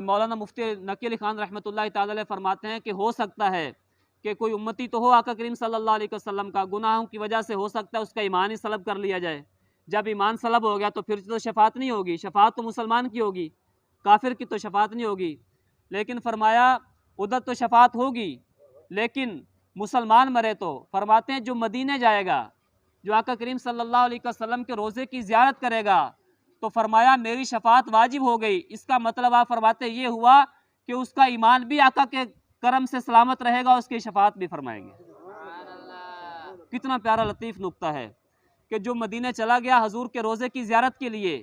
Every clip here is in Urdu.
مولانا مفتی نقی علی خان رحمۃ اللہ تعالی علیہ فرماتے ہیں کہ ہو سکتا ہے کہ کوئی امتی تو ہو آقا کریم صلی اللہ علیہ وسلم کا، گناہوں کی وجہ سے ہو سکتا ہے اس کا ایمان ہی سلب کر لیا جائے۔ جب ایمان سلب ہو گیا تو پھر تو شفاعت نہیں ہوگی، شفاعت تو مسلمان کی ہوگی، کافر کی تو شفاعت نہیں ہوگی۔ لیکن فرمایا ادھر تو شفاعت ہوگی، لیکن مسلمان مرے تو فرماتے ہیں جو مدینے جائے گا، جو آقا کریم صلی اللہ علیہ وسلم کے روضے کی زیارت کرے گا، تو فرمایا میری شفاعت واجب ہو گئی۔ اس کا مطلب آپ فرماتے یہ ہوا کہ اس کا ایمان بھی آقا کے کرم سے سلامت رہے گا، اس کی شفاعت بھی فرمائیں گے۔ کتنا پیارا لطیف نکتہ ہے کہ جو مدینے چلا گیا حضور کے روضے کی زیارت کے لیے،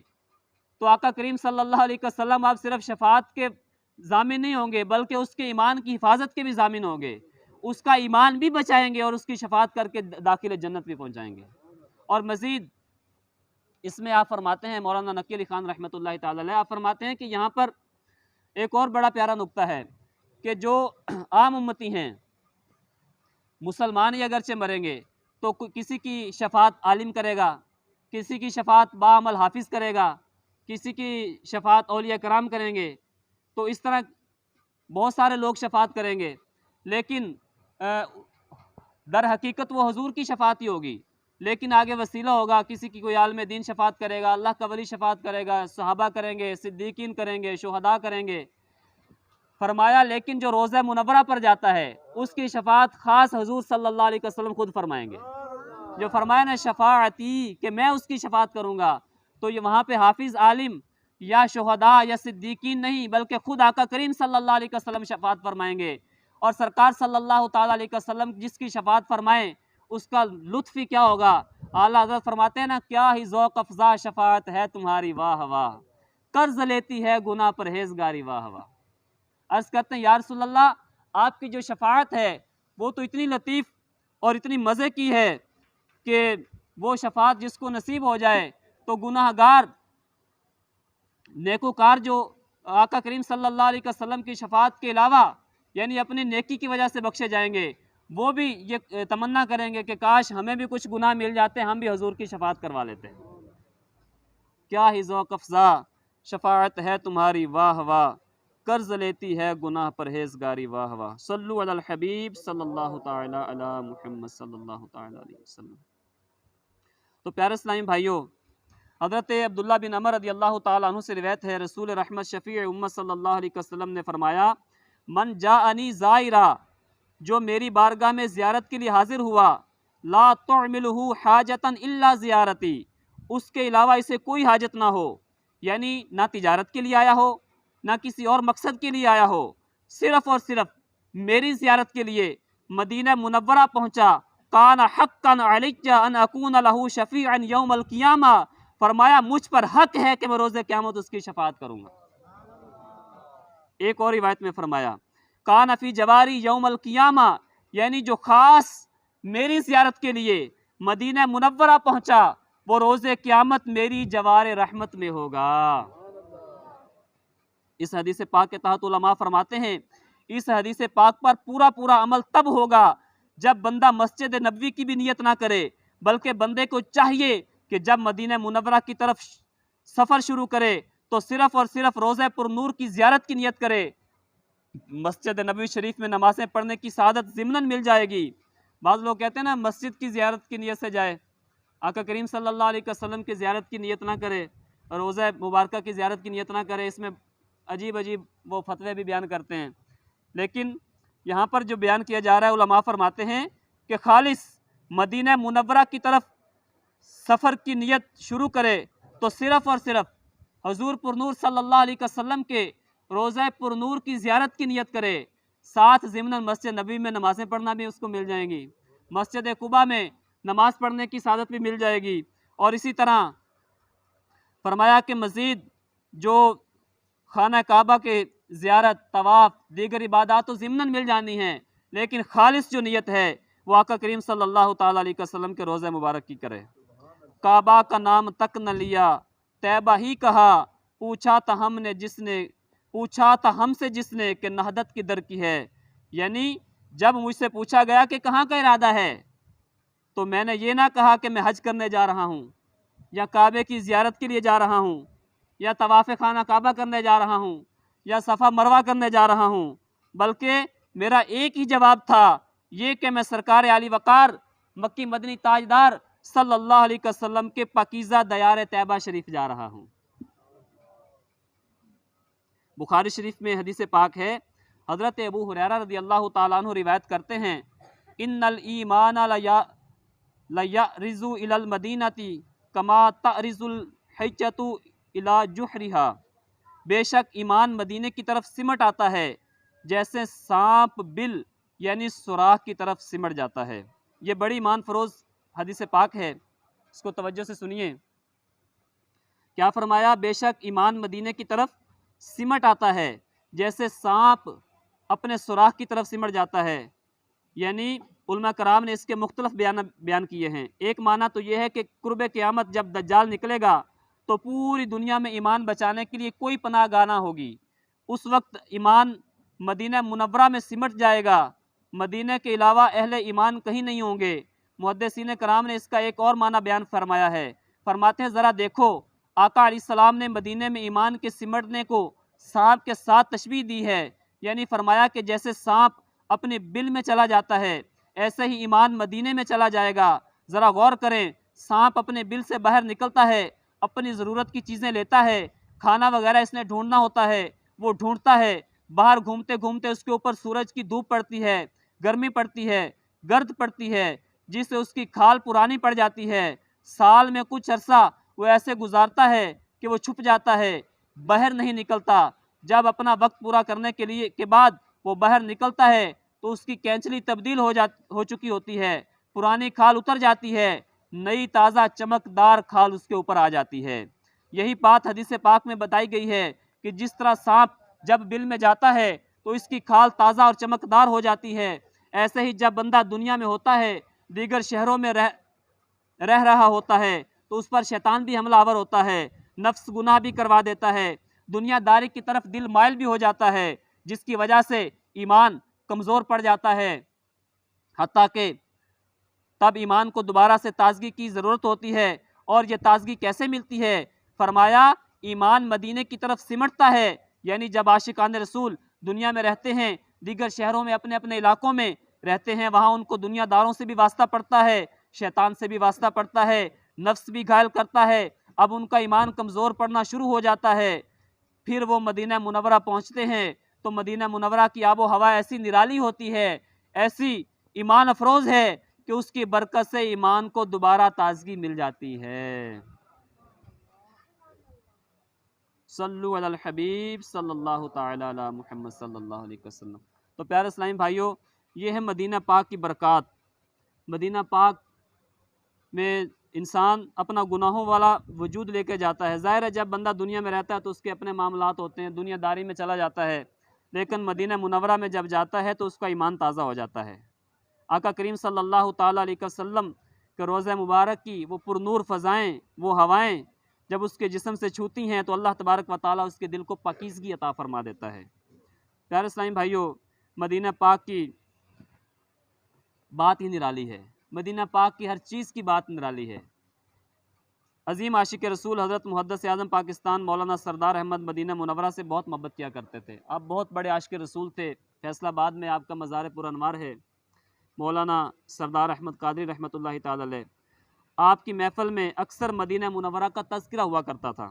تو آقا کریم صلی اللہ علیہ وسلم آپ صرف شفاعت کے ضامن نہیں ہوں گے بلکہ اس کے ایمان کی حفاظت کے بھی ضامن ہوں گے، اس کا ایمان بھی بچائیں گے اور اس کی شفاعت کر کے داخل جنت بھی پہنچائیں گے۔ اور مزید اس میں آپ فرماتے ہیں مولانا نقی علی خان رحمۃ اللہ تعالی علیہ، آپ فرماتے ہیں کہ یہاں پر ایک اور بڑا پیارا نکتہ ہے کہ جو عام امتی ہیں، مسلمان ہی اگرچہ مریں گے تو کسی کی شفاعت عالم کرے گا، کسی کی شفاعت باعمل حافظ کرے گا، کسی کی شفاعت اولیاء کرام کریں گے، تو اس طرح بہت سارے لوگ شفاعت کریں گے، لیکن در حقیقت وہ حضور کی شفاعت ہی ہوگی۔ لیکن آگے وسیلہ ہوگا، کسی کی کوئی عالم دین شفاعت کرے گا، اللہ کا ولی شفاعت کرے گا، صحابہ کریں گے، صدیقین کریں گے، شہداء کریں گے۔ فرمایا لیکن جو روضہ منورہ پر جاتا ہے اس کی شفاعت خاص حضور صلی اللہ علیہ وسلم خود فرمائیں گے۔ جو فرمایا نا شفاعتی کہ میں اس کی شفاعت کروں گا، تو یہ وہاں پہ حافظ عالم یا شہداء یا صدیقین نہیں بلکہ خود آقا کریم صلی اللہ علیہ وسلم شفاعت فرمائیں گے۔ اور سرکار صلی اللہ تعالیٰ علیہ وسلم جس کی شفاعت فرمائیں اس کا لطف ہی کیا ہوگا۔ اعلیٰ حضرت فرماتے ہیں نا کیا ہی ذوق افزا شفاعت ہے تمہاری واہ واہ، قرض لیتی ہے گناہ پرہیزگاری واہ واہ۔ عرض کرتے ہیں یا رسول اللہ آپ کی جو شفاعت ہے وہ تو اتنی لطیف اور اتنی مزے کی ہے کہ وہ شفاعت جس کو نصیب ہو جائے تو گناہ گار نیکوکار جو آقا کریم صلی اللہ علیہ وسلم کی شفاعت کے علاوہ یعنی اپنی نیکی کی وجہ سے بخشے جائیں گے، وہ بھی یہ تمنا کریں گے کہ کاش ہمیں بھی کچھ گناہ مل جاتے، ہم بھی حضور کی شفاعت کروا لیتے۔ کیا ہی ذوق افزا شفاعت ہے تمہاری واہ واہ، قرض لیتی ہے گناہ پرہیزگاری واہ واہ۔ صلو علی الحبیب صلی اللہ تعالی علی محمد صلی اللہ تعالی علیہ وسلم۔ تو پیارے اسلامی بھائیوں، حضرت عبداللہ بن عمر رضی اللہ تعالیٰ عنہ سے روایت ہے، رسول رحمت شفیع امت صلی اللہ علیہ وسلم نے فرمایا من جاءنی زائرا، جو میری بارگاہ میں زیارت کے لیے حاضر ہوا، لا تعملہ حاجتا الا زیارتی، اس کے علاوہ اسے کوئی حاجت نہ ہو، یعنی نہ تجارت کے لیے آیا ہو نہ کسی اور مقصد کے لیے آیا ہو، صرف اور صرف میری زیارت کے لیے مدینہ منورہ پہنچا، کان حقا علی ان اکون لہ شفیعا یوم القیامہ، فرمایا مجھ پر حق ہے کہ میں روز قیامت اس کی شفاعت کروں گا۔ ایک اور روایت میں فرمایا کان فی جواری یوم القیامہ، یعنی جو خاص میری زیارت کے لیے مدینہ منورہ پہنچا وہ روز قیامت میری جوار رحمت میں ہوگا۔ اس حدیث پاک کے تحت علماء فرماتے ہیں اس حدیث پاک پر پورا عمل تب ہوگا جب بندہ مسجد نبوی کی بھی نیت نہ کرے، بلکہ بندے کو چاہیے کہ جب مدینہ منورہ کی طرف سفر شروع کرے تو صرف اور صرف روضہ پر نور کی زیارت کی نیت کرے، مسجد نبوی شریف میں نمازیں پڑھنے کی سعادت ضمناً مل جائے گی۔ بعض لوگ کہتے ہیں نا مسجد کی زیارت کی نیت سے جائے، آقا کریم صلی اللہ علیہ وسلم کی زیارت کی نیت نہ کرے، روضہ مبارکہ کی زیارت کی نیت نہ کرے، اس میں عجیب وہ فتوے بھی بیان کرتے ہیں۔ لیکن یہاں پر جو بیان کیا جا رہا ہے علماء فرماتے ہیں کہ خالص مدینہ منورہ کی طرف سفر کی نیت شروع کرے تو صرف اور صرف حضور پرنور صلی اللہ علیہ وسلم کے روضہ پرنور کی زیارت کی نیت کرے، ساتھ ضمناً مسجد نبوی میں نمازیں پڑھنا بھی اس کو مل جائیں گی، مسجد قباء میں نماز پڑھنے کی سعادت بھی مل جائے گی، اور اسی طرح فرمایا کہ مزید جو خانہ کعبہ کے زیارت، طواف، دیگر عبادات تو ضمناً مل جانی ہیں، لیکن خالص جو نیت ہے وہ آقا کریم صلی اللہ تعالیٰ علیہ وسلم کے روضہ مبارک کی کرے۔ کعبہ کا نام تک نہ لیا، طیبہ ہی کہا، پوچھا تھا ہم سے جس نے کہ نہدت کی در کی ہے، یعنی جب مجھ سے پوچھا گیا کہ کہاں کا ارادہ ہے تو میں نے یہ نہ کہا کہ میں حج کرنے جا رہا ہوں یا کعبے کی زیارت کے لیے جا رہا ہوں یا طواف خانہ کعبہ کرنے جا رہا ہوں یا صفا مروا کرنے جا رہا ہوں، بلکہ میرا ایک ہی جواب تھا، یہ کہ میں سرکار عالی وقار مکی مدنی تاجدار صلی اللہ علیہ وسلم کے پاکیزہ دیار طیبہ شریف جا رہا ہوں۔ بخاری شریف میں حدیث پاک ہے، حضرت ابو ہریرہ رضی اللہ تعالیٰ عنہ روایت کرتے ہیں، ان الایمان لیعرض الی المدینۃ کما تعرض الحجۃ الی جحرھا، بے شک ایمان مدینے کی طرف سمٹ آتا ہے جیسے سانپ بل یعنی سوراخ کی طرف سمٹ جاتا ہے۔ یہ بڑی ایمان فروز حدیث پاک ہے، اس کو توجہ سے سنیے۔ کیا فرمایا؟ بے شک ایمان مدینے کی طرف سمٹ آتا ہے جیسے سانپ اپنے سوراخ کی طرف سمٹ جاتا ہے۔ یعنی علماء کرام نے اس کے مختلف بیان کیے ہیں۔ ایک معنی تو یہ ہے کہ قرب قیامت جب دجال نکلے گا تو پوری دنیا میں ایمان بچانے کے لیے کوئی پناہ گاہ نہ ہوگی، اس وقت ایمان مدینہ منورہ میں سمٹ جائے گا، مدینہ کے علاوہ اہل ایمان کہیں نہیں ہوں گے۔ محدثین کرام نے اس کا ایک اور معنی بیان فرمایا ہے، فرماتے ہیں ذرا دیکھو، آقا علیہ السلام نے مدینہ میں ایمان کے سمٹنے کو سانپ کے ساتھ تشبیہ دی ہے، یعنی فرمایا کہ جیسے سانپ اپنے بل میں چلا جاتا ہے ایسے ہی ایمان مدینے میں چلا جائے گا۔ ذرا غور کریں، سانپ اپنے بل سے باہر نکلتا ہے، اپنی ضرورت کی چیزیں لیتا ہے، کھانا وغیرہ اس نے ڈھونڈنا ہوتا ہے، وہ ڈھونڈتا ہے، باہر گھومتے گھومتے اس کے اوپر سورج کی دھوپ پڑتی ہے، گرمی پڑتی ہے، گرد پڑتی ہے، جس سے اس کی کھال پرانی پڑ جاتی ہے۔ سال میں کچھ عرصہ وہ ایسے گزارتا ہے کہ وہ چھپ جاتا ہے، باہر نہیں نکلتا۔ جب اپنا وقت پورا کرنے کے بعد وہ باہر نکلتا ہے تو اس کی کینچلی تبدیل ہو چکی ہوتی ہے، پرانی کھال اتر جاتی ہے، نئی تازہ چمکدار کھال اس کے اوپر آ جاتی ہے۔ یہی بات حدیث پاک میں بتائی گئی ہے کہ جس طرح سانپ جب بل میں جاتا ہے تو اس کی کھال تازہ اور چمکدار ہو جاتی ہے، ایسے ہی جب بندہ دنیا میں ہوتا ہے، دیگر شہروں میں رہ رہا ہوتا ہے تو اس پر شیطان بھی حملہ آور ہوتا ہے، نفس گناہ بھی کروا دیتا ہے، دنیا داری کی طرف دل مائل بھی ہو جاتا ہے، جس کی وجہ سے ایمان کمزور پڑ جاتا ہے، حتیٰ کہ تب ایمان کو دوبارہ سے تازگی کی ضرورت ہوتی ہے۔ اور یہ تازگی کیسے ملتی ہے؟ فرمایا ایمان مدینے کی طرف سمٹتا ہے، یعنی جب عاشقان رسول دنیا میں رہتے ہیں، دیگر شہروں میں اپنے اپنے علاقوں میں رہتے ہیں، وہاں ان کو دنیا داروں سے بھی واسطہ پڑتا ہے، شیطان سے بھی واسطہ پڑتا ہے، نفس بھی گھائل کرتا ہے، اب ان کا ایمان کمزور پڑنا شروع ہو جاتا ہے۔ پھر وہ مدینہ منورہ پہنچتے ہیں تو مدینہ منورہ کی آب و ہوا ایسی نرالی ہوتی ہے، ایسی ایمان افروز ہے کہ اس کی برکت سے ایمان کو دوبارہ تازگی مل جاتی ہے۔ صلو علی الحبیب صلی اللہ تعالی علی محمد صلی اللہ علیہ وسلم۔ تو پیارے اسلامی بھائیوں، یہ ہے مدینہ پاک کی برکات۔ مدینہ پاک میں انسان اپنا گناہوں والا وجود لے کے جاتا ہے۔ ظاہر ہے جب بندہ دنیا میں رہتا ہے تو اس کے اپنے معاملات ہوتے ہیں، دنیا داری میں چلا جاتا ہے، لیکن مدینہ منورہ میں جب جاتا ہے تو اس کا ایمان تازہ ہو جاتا ہے۔ آقا کریم صلی اللہ تعالیٰ علیہ وسلم کے روضہ مبارک کی وہ پرنور فضائیں، وہ ہوائیں جب اس کے جسم سے چھوتی ہیں تو اللہ تبارک و تعالیٰ اس کے دل کو پاکیزگی عطا فرما دیتا ہے۔ پیارے اسلامی بھائیوں، مدینہ پاک کی بات ہی نرالی ہے، مدینہ پاک کی ہر چیز کی بات نرالی ہے۔ عظیم عاشق رسول حضرت محدث اعظم پاکستان مولانا سردار احمد مدینہ منورہ سے بہت محبت کیا کرتے تھے۔ آپ بہت بڑے عاشق رسول تھے۔ فیصل آباد میں آپ کا مزار پرانوار ہے، مولانا سردار احمد قادری رحمۃ اللہ تعالی علیہ۔ آپ کی محفل میں اکثر مدینہ منورہ کا تذکرہ ہوا کرتا تھا۔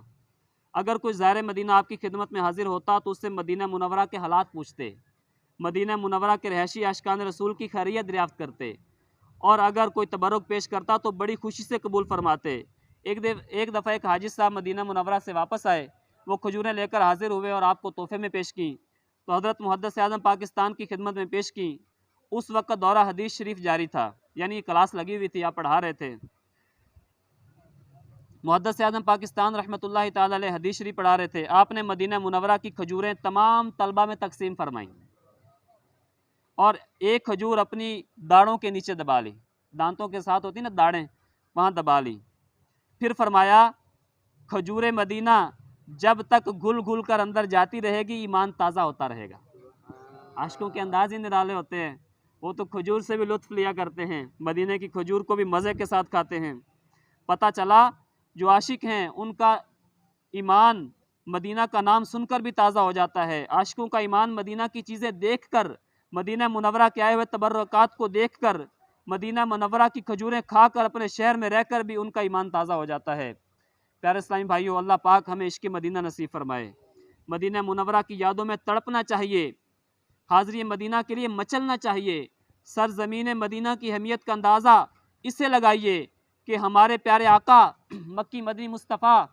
اگر کوئی زائر مدینہ آپ کی خدمت میں حاضر ہوتا تو اس سے مدینہ منورہ کے حالات پوچھتے، مدینہ منورہ کے رہائشی عاشقان رسول کی خیریت دریافت کرتے، اور اگر کوئی تبرک پیش کرتا تو بڑی خوشی سے قبول فرماتے۔ ایک دفعہ ایک حاجی صاحب مدینہ منورہ سے واپس آئے، وہ کھجوریں لے کر حاضر ہوئے اور آپ کو تحفے میں پیش کیں، تو حضرت محدث اعظم پاکستان کی خدمت میں پیش کیں۔ اس وقت دورہ حدیث شریف جاری تھا، یعنی کلاس لگی ہوئی تھی، آپ پڑھا رہے تھے۔ محدث اعظم پاکستان رحمۃ اللہ تعالی علیہ حدیث شریف پڑھا رہے تھے، آپ نے مدینہ منورہ کی کھجوریں تمام طلبہ میں تقسیم فرمائیں اور ایک کھجور اپنی داڑھوں کے نیچے دبا لی، دانتوں کے ساتھ ہوتی نا داڑھیں، وہاں دبا لی۔ پھر فرمایا کھجور مدینہ جب تک گھل گھل کر اندر جاتی رہے گی ایمان تازہ ہوتا رہے گا۔ عاشقوں کے انداز ہی نرالے ہوتے ہیں، وہ تو کھجور سے بھی لطف لیا کرتے ہیں، مدینہ کی کھجور کو بھی مزے کے ساتھ کھاتے ہیں۔ پتہ چلا جو عاشق ہیں ان کا ایمان مدینہ کا نام سن کر بھی تازہ ہو جاتا ہے، عاشقوں کا ایمان مدینہ کی چیزیں دیکھ کر، مدینہ منورہ کے آئے ہوئے تبرکات کو دیکھ کر، مدینہ منورہ کی کھجوریں کھا کر، اپنے شہر میں رہ کر بھی ان کا ایمان تازہ ہو جاتا ہے۔ پیارے اسلامی بھائیو، اللہ پاک ہمیں عشق مدینہ نصیب فرمائے۔ مدینہ منورہ کی یادوں میں تڑپنا چاہیے، حاضری مدینہ کے لیے مچلنا چاہیے۔ سرزمین مدینہ کی اہمیت کا اندازہ اس سے لگائیے کہ ہمارے پیارے آقا مکی مدنی مصطفیٰ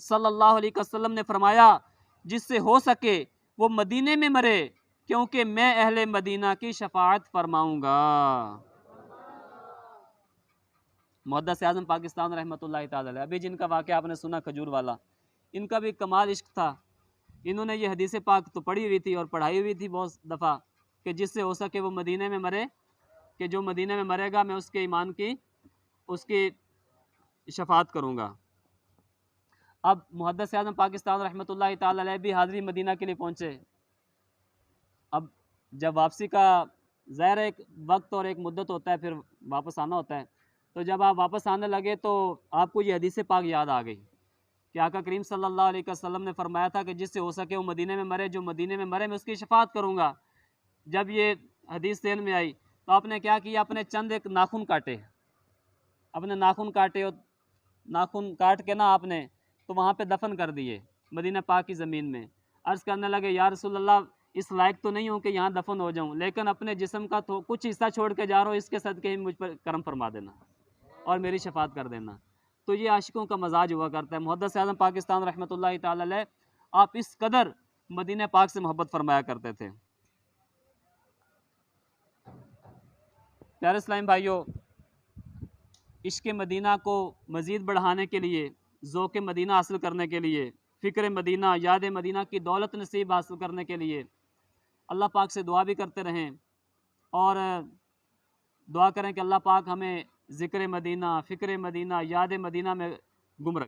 صلی اللہ علیہ وسلم نے فرمایا، جس سے ہو سکے وہ مدینے میں مرے، کیونکہ میں اہل مدینہ کی شفاعت فرماؤں گا۔ محدث اعظم پاکستان رحمۃ اللہ تعالی علیہ، ابھی جن کا واقعہ آپ نے سنا کھجور والا، ان کا بھی کمال عشق تھا۔ انہوں نے یہ حدیث پاک تو پڑھی ہوئی تھی اور پڑھائی ہوئی تھی بہت دفعہ کہ جس سے ہو سکے وہ مدینے میں مرے، کہ جو مدینے میں مرے گا میں اس کے ایمان کی اس کی شفاعت کروں گا۔ اب محدث اعظم پاکستان رحمۃ اللہ تعالی علیہ بھی حاضری مدینہ کے لیے پہنچے۔ اب جب واپسی کا ظاہر ایک وقت اور ایک مدت ہوتا ہے، پھر واپس آنا ہوتا ہے، تو جب آپ واپس آنے لگے تو آپ کو یہ حدیث پاک یاد آ گئی کہ آقا کریم صلی اللہ علیہ وسلم نے فرمایا تھا کہ جس سے ہو سکے وہ مدینے میں مرے، جو مدینے میں مرے میں اس کی شفاعت کروں گا۔ جب یہ حدیث ذہن میں آئی تو آپ نے کیا کیا، اپنے چند ایک ناخن کاٹے، اپنے ناخن کاٹے، اور ناخن کاٹ کے نا آپ نے تو وہاں پہ دفن کر دیے مدینہ پاک کی زمین میں۔ عرض کرنے لگے، یا رسول اللہ اس لائق تو نہیں ہوں کہ یہاں دفن ہو جاؤں، لیکن اپنے جسم کا تو کچھ حصہ چھوڑ کے جا رہا ہوں، اس کے صدقے ہی مجھ پر کرم فرما دینا اور میری شفاعت کر دینا۔ تو یہ عاشقوں کا مزاج ہوا کرتا ہے۔ محدث اعظم پاکستان رحمۃ اللہ تعالی علیہ آپ اس قدر مدینہ پاک سے محبت فرمایا کرتے تھے۔ پیارے اسلام بھائیو، عشق مدینہ کو مزید بڑھانے کے لیے، ذوق مدینہ حاصل کرنے کے لیے، فکر مدینہ، یاد مدینہ کی دولت نصیب حاصل کرنے کے لیے اللہ پاک سے دعا بھی کرتے رہیں، اور دعا کریں کہ اللہ پاک ہمیں ذکر مدینہ، فکر مدینہ، یاد مدینہ میں گم رکھے۔